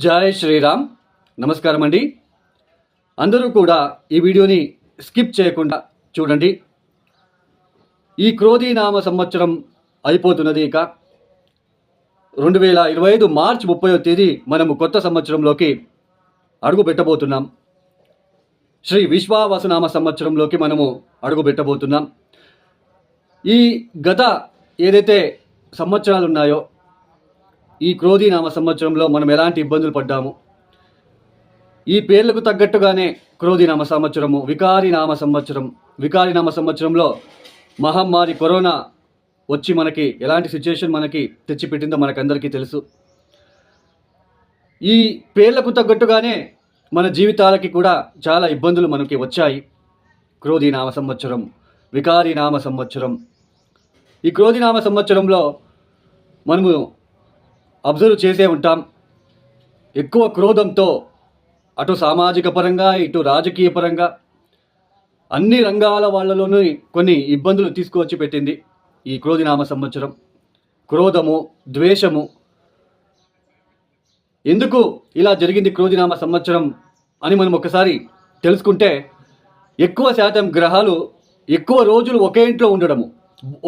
జై శ్రీరామ్. నమస్కారం అండి. అందరూ కూడా ఈ వీడియోని స్కిప్ చేయకుండా చూడండి. ఈ క్రోధీనామ సంవత్సరం అయిపోతున్నది. ఇక 2025 మార్చి 30వ తేదీ మనము కొత్త సంవత్సరంలోకి అడుగు పెట్టబోతున్నాం. శ్రీ విశ్వావసునామ సంవత్సరంలోకి మనము అడుగు పెట్టబోతున్నాం. ఈ గత ఏదైతే సంవత్సరాలు ఉన్నాయో, ఈ క్రోధీనామ సంవత్సరంలో మనం ఎలాంటి ఇబ్బందులు పడ్డాము, ఈ పేర్లకు తగ్గట్టుగానే క్రోధీనామ సంవత్సరము, వికారినామ సంవత్సరం. వికారినామ సంవత్సరంలో మహమ్మారి కరోనా వచ్చి మనకి ఎలాంటి సిచ్యుయేషన్ మనకి తెచ్చిపెట్టిందో మనకందరికీ తెలుసు. ఈ పేర్లకు తగ్గట్టుగానే మన జీవితాలకి కూడా చాలా ఇబ్బందులు మనకి వచ్చాయి. క్రోధీనామ సంవత్సరం, వికారినామ సంవత్సరం. ఈ క్రోధీనామ సంవత్సరంలో మనము అబ్జర్వ్ చేసే ఉంటాం, ఎక్కువ క్రోధంతో అటు సామాజిక పరంగా ఇటు రాజకీయ పరంగా అన్ని రంగాల వాళ్ళలోనూ కొన్ని ఇబ్బందులు తీసుకువచ్చి పెట్టింది ఈ క్రోధీనామ సంవత్సరం. క్రోధము, ద్వేషము. ఎందుకు ఇలా జరిగింది క్రోధీనామ సంవత్సరం అని మనం ఒకసారి తెలుసుకుంటే, ఎక్కువ శాతం గ్రహాలు ఎక్కువ రోజులు ఒకే ఇంట్లో ఉండడము.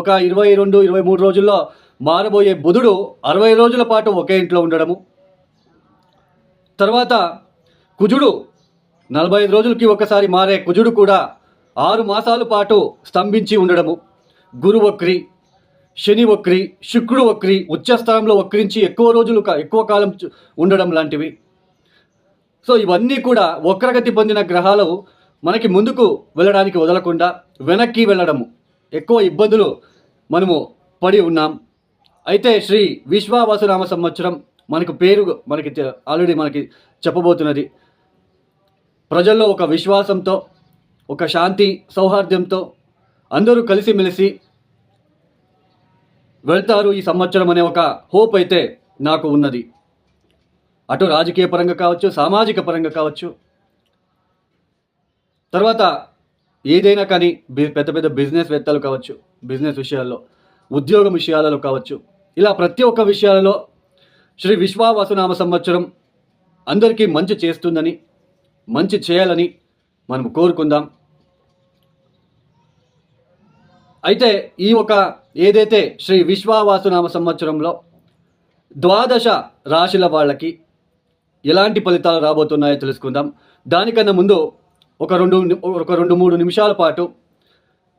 ఒక 22-23 రోజుల్లో మారబోయే బుధుడు 60 రోజుల పాటు ఒకే ఇంట్లో ఉండడము. తర్వాత కుజుడు 45 రోజులకి ఒకసారి మారే కుజుడు కూడా 6 మాసాల పాటు స్తంభించి ఉండడము. గురు వక్రి, శని వక్రి, శుక్రుడు వక్రి, ఉచ్చస్థానంలో వక్రించి ఎక్కువ రోజులు ఎక్కువ కాలం ఉండడం లాంటివి. సో ఇవన్నీ కూడా వక్రగతి పొందిన గ్రహాలు మనకి ముందుకు వెళ్ళడానికి వదలకుండా వెనక్కి వెళ్ళడము, ఎక్కువ ఇబ్బందులు మనము పడి ఉన్నాం. అయితే శ్రీ విశ్వావసునామ సంవత్సరం మనకు పేరు ఆల్రెడీ మనకి చెప్పబోతున్నది. ప్రజల్లో ఒక విశ్వాసంతో, ఒక శాంతి సౌహార్దంతో అందరూ కలిసిమెలిసి వెళ్తారు ఈ సంవత్సరం అనే ఒక హోప్ అయితే నాకు ఉన్నది. అటు రాజకీయ పరంగా కావచ్చు, సామాజిక పరంగా కావచ్చు, తర్వాత ఏదైనా కానీ పెద్ద పెద్ద బిజినెస్ వేత్తలు కావచ్చు, బిజినెస్ విషయాల్లో, ఉద్యోగం విషయాలలో కావచ్చు, ఇలా ప్రతి ఒక్క విషయాలలో శ్రీ విశ్వావసునామ సంవత్సరం అందరికీ మంచి చేస్తుందని, మంచి చేయాలని మనం కోరుకుందాం. అయితే ఈ ఒక ఏదైతే శ్రీ విశ్వావసునామ సంవత్సరంలో 12 రాశుల వాళ్ళకి ఎలాంటి ఫలితాలు రాబోతున్నాయో తెలుసుకుందాం. దానికన్నా ముందు ఒక 2-3 నిమిషాల పాటు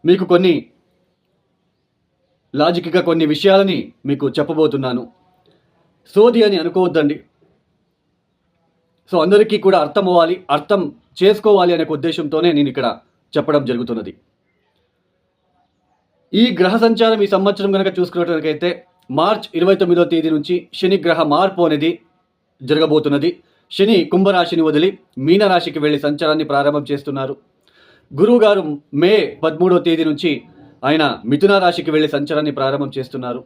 మీకు కొన్ని లాజిక్గా కొన్ని విషయాలని మీకు చెప్పబోతున్నాను. సోది అని అనుకోవద్దండి. సో అందరికీ కూడా అర్థం అవ్వాలి, అర్థం చేసుకోవాలి అనే ఉద్దేశంతోనే నేను ఇక్కడ చెప్పడం జరుగుతున్నది. ఈ గ్రహ సంచారం ఈ సంవత్సరం కనుక చూసుకున్నట్లయితే మార్చ్ 29వ తేదీ నుంచి శని గ్రహ మార్పు అనేది జరగబోతున్నది. శని కుంభరాశిని వదిలి మీనరాశికి వెళ్ళి సంచారాన్ని ప్రారంభం చేస్తున్నారు. గురువు గారు మే 13వ తేదీ నుంచి ఆయన మిథున రాశికి వెళ్ళి సంచారాన్ని ప్రారంభం చేస్తున్నారు.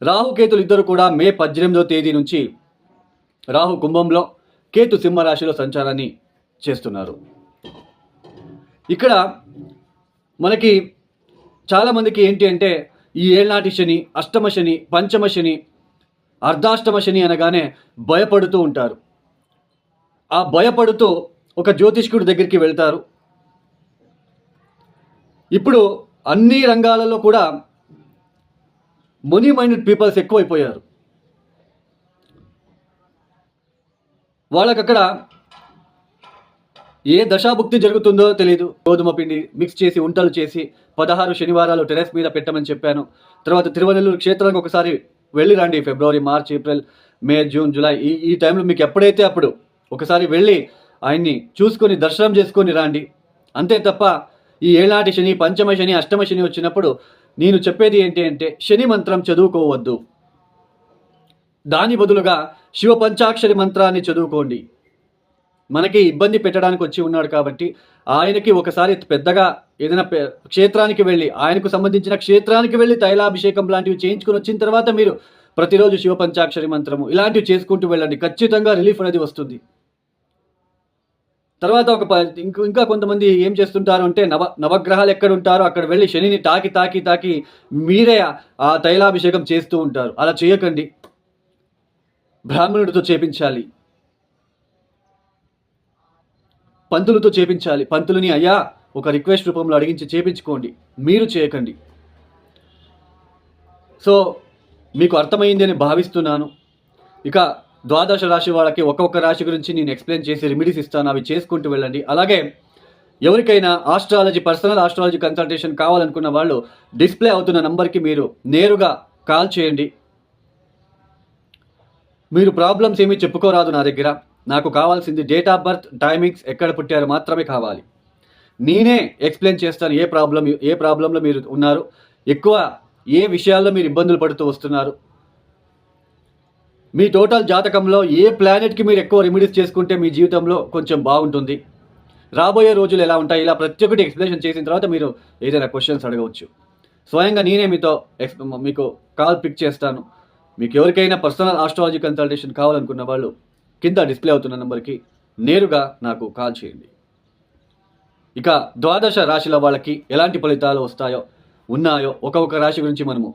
రాహుకేతులు ఇద్దరు కూడా మే 18వ తేదీ నుంచి రాహు కుంభంలో, కేతు సింహరాశిలో సంచారాన్ని చేస్తున్నారు. ఇక్కడ మనకి చాలామందికి ఏంటి అంటే, ఈ ఏళ్నాటి శని, అష్టమ శని, పంచమ శని, అర్ధాష్టమ శని అనగానే భయపడుతూ ఉంటారు. ఆ భయపడుతూ ఒక జ్యోతిష్కుడి దగ్గరికి వెళ్తారు. ఇప్పుడు అన్ని రంగాలలో కూడా మనీ మైండెడ్ పీపుల్స్ ఎక్కువైపోయారు. వాళ్ళకక్కడ ఏ దశాభుక్తి జరుగుతుందో తెలియదు. గోధుమ పిండి మిక్స్ చేసి ఉంటలు చేసి 16 శనివారాలు టెరెస్ మీద పెట్టమని చెప్పాను. తర్వాత తిరువనెల్లూరు క్షేత్రానికి ఒకసారి వెళ్ళి రండి. ఫిబ్రవరి, మార్చ్, ఏప్రిల్, మే, జూన్, జూలై ఈ టైంలో మీకు ఎప్పుడైతే అప్పుడు ఒకసారి వెళ్ళి ఆయన్ని చూసుకొని దర్శనం చేసుకొని రండి. అంతే తప్ప ఈ ఏళ్నాటి శని, పంచమ శని, అష్టమ శని వచ్చినప్పుడు నేను చెప్పేది ఏంటి అంటే, శని మంత్రం చదువుకోవద్దు. దాని బదులుగా శివ పంచాక్షరి మంత్రాన్ని చదువుకోండి. మనకి ఇబ్బంది పెట్టడానికి వచ్చి ఉన్నాడు కాబట్టి ఆయనకి ఒకసారి పెద్దగా ఏదైనా క్షేత్రానికి వెళ్ళి, ఆయనకు సంబంధించిన క్షేత్రానికి వెళ్ళి తైలాభిషేకం లాంటివి చేయించుకొని వచ్చిన తర్వాత మీరు ప్రతిరోజు శివ పంచాక్షరి మంత్రము ఇలాంటివి చేసుకుంటూ వెళ్ళండి. ఖచ్చితంగా రిలీఫ్ అనేది వస్తుంది. తర్వాత ఇంకా కొంతమంది ఏం చేస్తుంటారు అంటే, నవగ్రహాలు ఎక్కడ ఉంటారో అక్కడ వెళ్ళి శనిని తాకి మీరే ఆ తైలాభిషేకం చేస్తూ ఉంటారు. అలా చేయకండి. బ్రాహ్మణుడితో చేపించాలి. పంతులతో చేపించాలి. పంతులని అయ్యా ఒక రిక్వెస్ట్ రూపంలో అడిగించి చేపించుకోండి, మీరు చేయకండి. సో మీకు అర్థమైంది అని భావిస్తున్నాను. ఇక ద్వాదశ రాశి వాళ్ళకి ఒక్కొక్క రాశి గురించి నేను ఎక్స్ప్లెయిన్ చేసి రెమెడీస్ ఇస్తాను, అవి చేసుకుంటూ వెళ్ళండి. అలాగే ఎవరికైనా ఆస్ట్రాలజీ, పర్సనల్ ఆస్ట్రాలజీ కన్సల్టేషన్ కావాలనుకున్న వాళ్ళు డిస్ప్లే అవుతున్న నంబర్కి మీరు నేరుగా కాల్ చేయండి. మీరు ప్రాబ్లమ్స్ ఏమీ చెప్పుకోరాదు నా దగ్గర. నాకు కావాల్సింది డేట్ ఆఫ్ బర్త్, టైమింగ్స్, ఎక్కడ పుట్టారు మాత్రమే కావాలి. నేనే ఎక్స్ప్లెయిన్ చేస్తాను ఏ ప్రాబ్లంలో మీరు ఉన్నారు, ఎక్కువ ఏ విషయాల్లో మీరు ఇబ్బందులు పడుతూ వస్తున్నారు, మీ టోటల్ జాతకంలో ఏ ప్లానెట్కి మీరు ఎక్కువ రెమెడీస్ చేసుకుంటే మీ జీవితంలో కొంచెం బాగుంటుంది, రాబోయే రోజులు ఎలా ఉంటాయి, ఇలా ప్రతి ఒక్కటి ఎక్స్ప్లెనేషన్ చేసిన తర్వాత మీరు ఏదైనా క్వశ్చన్స్ అడగవచ్చు. స్వయంగా నేనే మీకు కాల్ పిక్ చేస్తాను. మీకు ఎవరికైనా పర్సనల్ ఆస్ట్రాలజీ కన్సల్టేషన్ కావాలనుకున్న వాళ్ళు కింద డిస్ప్లే అవుతున్న నెంబర్కి నేరుగా నాకు కాల్ చేయండి. ఇక ద్వాదశ రాశిల వాళ్ళకి ఎలాంటి ఫలితాలు ఉన్నాయో ఒక్కొక్క రాశి గురించి మనము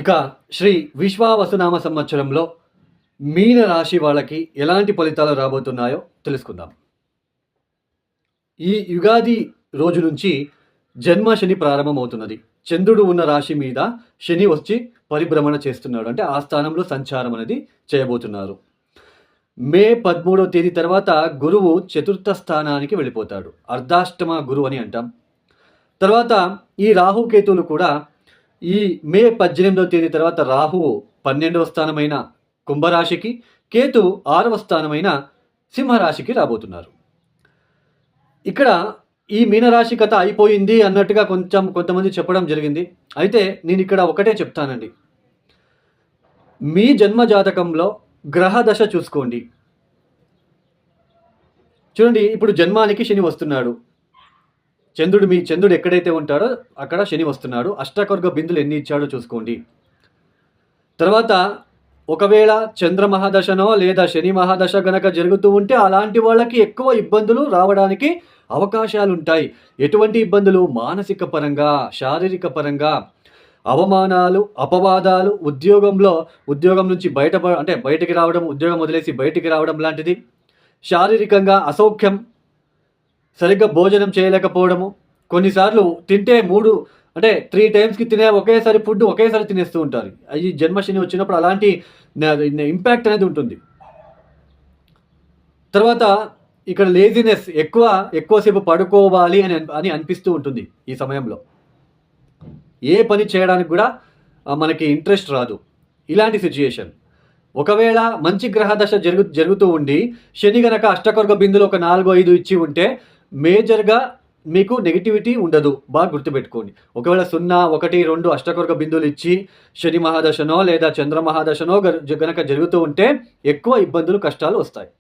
ఇక శ్రీ విశ్వావసునామ సంవత్సరంలో మీన రాశి వాళ్ళకి ఎలాంటి ఫలితాలు రాబోతున్నాయో తెలుసుకుందాం. ఈ యుగాది రోజు నుంచి జన్మ శని ప్రారంభమవుతున్నది. చంద్రుడు ఉన్న రాశి మీద శని వచ్చి పరిభ్రమణ చేస్తున్నాడు, అంటే ఆ స్థానంలో సంచారం అనేది చేయబోతున్నారు. మే 13వ తేదీ తర్వాత గురువు చతుర్థ స్థానానికి వెళ్ళిపోతాడు. అర్ధాష్టమ గురువు అని అంటాం. తర్వాత ఈ రాహుకేతువులు కూడా ఈ మే 18వ తేదీ తర్వాత రాహువు 12వ స్థానమైన కుంభరాశికి, కేతు 6వ స్థానమైన సింహరాశికి రాబోతున్నారు. ఇక్కడ ఈ మీనరాశి కథ అయిపోయింది అన్నట్టుగా కొంతమంది చెప్పడం జరిగింది. అయితే నేను ఇక్కడ ఒకటే చెప్తానండి. మీ జన్మ జాతకంలో గ్రహ దశ చూసుకోండి. చూడండి, ఇప్పుడు జన్మానికి శని వస్తున్నాడు. చంద్రుడు ఎక్కడైతే ఉంటాడో అక్కడ శని వస్తున్నాడు. అష్టకర్గ బిందులు ఎన్ని ఇచ్చాడో చూసుకోండి. తర్వాత ఒకవేళ చంద్ర మహాదశనో లేదా శని మహాదశ గనక జరుగుతూ ఉంటే అలాంటి వాళ్ళకి ఎక్కువ ఇబ్బందులు రావడానికి అవకాశాలు ఉంటాయి. ఎటువంటి ఇబ్బందులు? మానసిక పరంగా, శారీరక పరంగా, అవమానాలు, అపవాదాలు, ఉద్యోగం నుంచి బయటికి రావడం, ఉద్యోగం వదిలేసి బయటికి రావడం లాంటిది, శారీరకంగా అసౌఖ్యం, సరిగ్గా భోజనం చేయలేకపోవడము, కొన్నిసార్లు తింటే 3 టైమ్స్కి తినే ఒకేసారి ఫుడ్ ఒకేసారి తినేస్తూ ఉంటారు. ఈ జన్మశని వచ్చినప్పుడు అలాంటి ఇంపాక్ట్ అనేది ఉంటుంది. తర్వాత ఇక్కడ లేజినెస్, ఎక్కువసేపు పడుకోవాలి అని అనిపిస్తూ ఉంటుంది. ఈ సమయంలో ఏ పని చేయడానికి కూడా మనకి ఇంట్రెస్ట్ రాదు. ఇలాంటి సిచ్యుయేషన్. ఒకవేళ మంచి గ్రహ దశ జరుగుతూ ఉండి శని గనక అష్టకర్గ బిందులు ఒక 4-5 ఇచ్చి ఉంటే మేజర్గా మీకు నెగిటివిటీ ఉండదు. బాగా గుర్తుపెట్టుకోండి. ఒకవేళ 0, 1, 2 అష్టకర్గ బిందులు ఇచ్చి శని మహాదశనో లేదా చంద్ర మహాదశనో గనక జరుగుతూ ఉంటే ఎక్కువ ఇబ్బందులు, కష్టాలు వస్తాయి.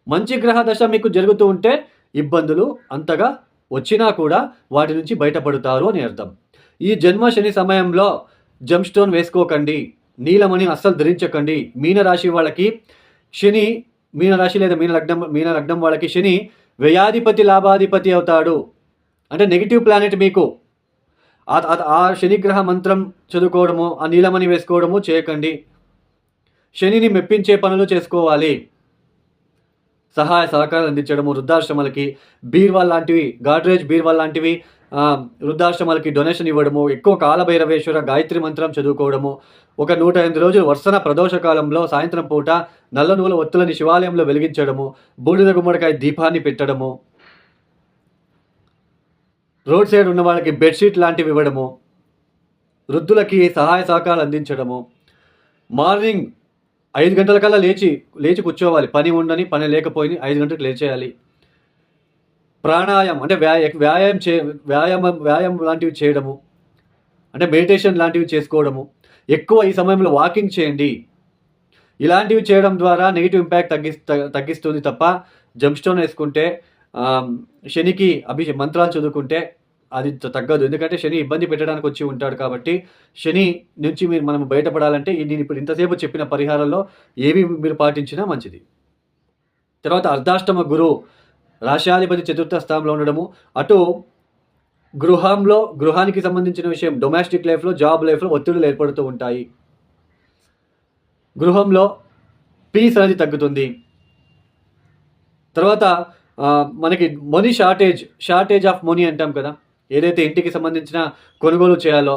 మంచి గ్రహ దశ మీకు జరుగుతూ ఉంటే ఇబ్బందులు అంతగా వచ్చినా కూడా వాటి నుంచి బయటపడతారు అని అర్థం. ఈ జన్మ శని సమయంలో జమ్ స్టోన్ వేసుకోకండి, నీలమణి అస్సలు ధరించకండి. మీనరాశి వాళ్ళకి శని, మీనరాశి లేదా మీన లగ్నం వాళ్ళకి శని వ్యయాధిపతి, లాభాధిపతి అవుతాడు. అంటే నెగిటివ్ ప్లానెట్ మీకు. ఆ శనిగ్రహ మంత్రం చదువుకోవడము, ఆ నీలమణి వేసుకోవడము చేయకండి. శనిని మెప్పించే పనులు చేసుకోవాలి. సహాయ సహకారాలు అందించడము, వృద్ధాశ్రమాలకి బీర్వాల్ లాంటివి, గాడ్రేజ్ బీర్వాల్ లాంటివి వృద్ధాశ్రమాలకి డొనేషన్ ఇవ్వడము, ఎక్కువ కాలభైరవేశ్వర గాయత్రి మంత్రం చదువుకోవడము, ఒక 108 రోజులు వర్షణ ప్రదోష కాలంలో సాయంత్రం పూట నల్ల నూల ఒత్తులని శివాలయంలో వెలిగించడము, బూడిద గుమ్మడికాయ దీపాన్ని పెట్టడము, రోడ్ సైడ్ ఉన్న వాళ్ళకి బెడ్షీట్ లాంటివి ఇవ్వడము, వృద్ధులకి సహాయ సహకారాలు అందించడము, మార్నింగ్ 5 గంటల కల్లా లేచి కూర్చోవాలి. పని ఉండని, పని లేకపోయి 5 గంటలకు లేచేయాలి. ప్రాణాయామం అంటే వ్యాయామం లాంటివి చేయడము, అంటే మెడిటేషన్ లాంటివి చేసుకోవడము, ఎక్కువ ఈ సమయంలో వాకింగ్ చేయండి. ఇలాంటివి చేయడం ద్వారా నెగిటివ్ ఇంపాక్ట్ తగ్గిస్తుంది తప్ప జమ్ స్టోన్ వేసుకుంటే, శనికి మంత్రాలు చదువుకుంటే అది తగ్గదు. ఎందుకంటే శని ఇబ్బంది పెట్టడానికి వచ్చి ఉంటాడు కాబట్టి శని నుంచి మనం బయటపడాలంటే నేను ఇప్పుడు ఇంతసేపు చెప్పిన పరిహారంలో ఏవి మీరు పాటించినా మంచిది. తర్వాత అర్ధాష్టమ గురువు రాశ్యాధిపతి చతుర్థ స్థానంలో ఉండడము, అటు గృహానికి సంబంధించిన విషయం, డొమెస్టిక్ లైఫ్లో, జాబ్ లైఫ్లో ఒత్తిడులు ఏర్పడుతూ ఉంటాయి. గృహంలో పీస్ అనేది తగ్గుతుంది. తర్వాత మనకి షార్టేజ్ ఆఫ్ మనీ అంటాం కదా. ఏదైతే ఇంటికి సంబంధించిన కొనుగోలు చేయాలో,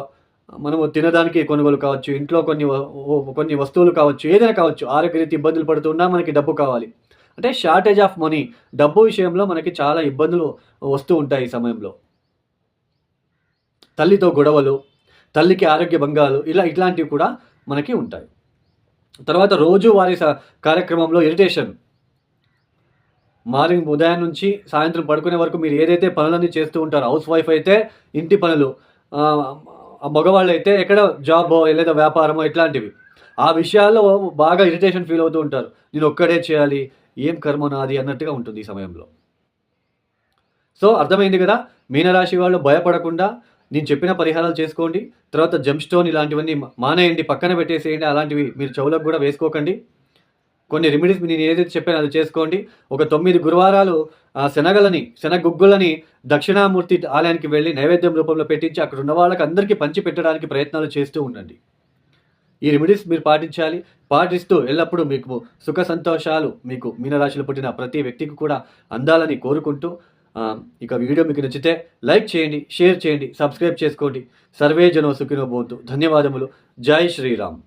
మనము తినడానికి కొనుగోలు కావచ్చు, ఇంట్లో కొన్ని వస్తువులు కావచ్చు, ఏదైనా కావచ్చు, ఆరోగ్యరీత్యా ఇబ్బందులు పడుతున్నా మనకి డబ్బు కావాలి. అంటే షార్టేజ్ ఆఫ్ మనీ, డబ్బు విషయంలో మనకి చాలా ఇబ్బందులు వస్తూ ఉంటాయి ఈ సమయంలో. తల్లితో గొడవలు, తల్లికి ఆరోగ్య భంగాలు ఇట్లాంటివి కూడా మనకి ఉంటాయి. తర్వాత రోజువారీ కార్యక్రమంలో ఇరిటేషన్. మార్నింగ్ ఉదయం నుంచి సాయంత్రం పడుకునే వరకు మీరు ఏదైతే పనులన్నీ చేస్తూ ఉంటారో, హౌస్ వైఫ్ అయితే ఇంటి పనులు, మగవాళ్ళైతే ఎక్కడ జాబో లేదా వ్యాపారమో ఇట్లాంటివి. ఆ విషయాల్లో బాగా ఇరిటేషన్ ఫీల్ అవుతూ ఉంటారు. నేను ఒక్కడే చేయాలి, ఏం కర్మ నాది అన్నట్టుగా ఉంటుంది ఈ సమయంలో. సో అర్థమైంది కదా. మీనరాశి వాళ్ళు భయపడకుండా నేను చెప్పిన పరిహారాలు చేసుకోండి. తర్వాత జెమ్ స్టోన్ ఇలాంటివన్నీ మానేయండి, పక్కన పెట్టేసేయండి. అలాంటివి మీరు చెవులకు కూడా వేసుకోకండి. కొన్ని రెమెడీస్ నేను ఏదైతే చెప్పానో అది చేసుకోండి. ఒక 9 గురువారాలు శనగుగ్గులని దక్షిణామూర్తి ఆలయానికి వెళ్ళి నైవేద్యం రూపంలో పెట్టించి అక్కడ ఉన్న వాళ్ళకి అందరికీ పంచి పెట్టడానికి ప్రయత్నాలు చేస్తూ ఉండండి. ఈ రెమెడీస్ మీరు పాటిస్తూ ఎల్లప్పుడూ మీకు సుఖ సంతోషాలు మీకు మీనరాశిలో పుట్టిన ప్రతి వ్యక్తికి కూడా అందాలని కోరుకుంటూ, ఇక వీడియో మీకు నచ్చితే లైక్ చేయండి, షేర్ చేయండి, సబ్స్క్రైబ్ చేసుకోండి. సర్వే జనో సుఖినో భవంతు. ధన్యవాదములు. జై శ్రీరామ్.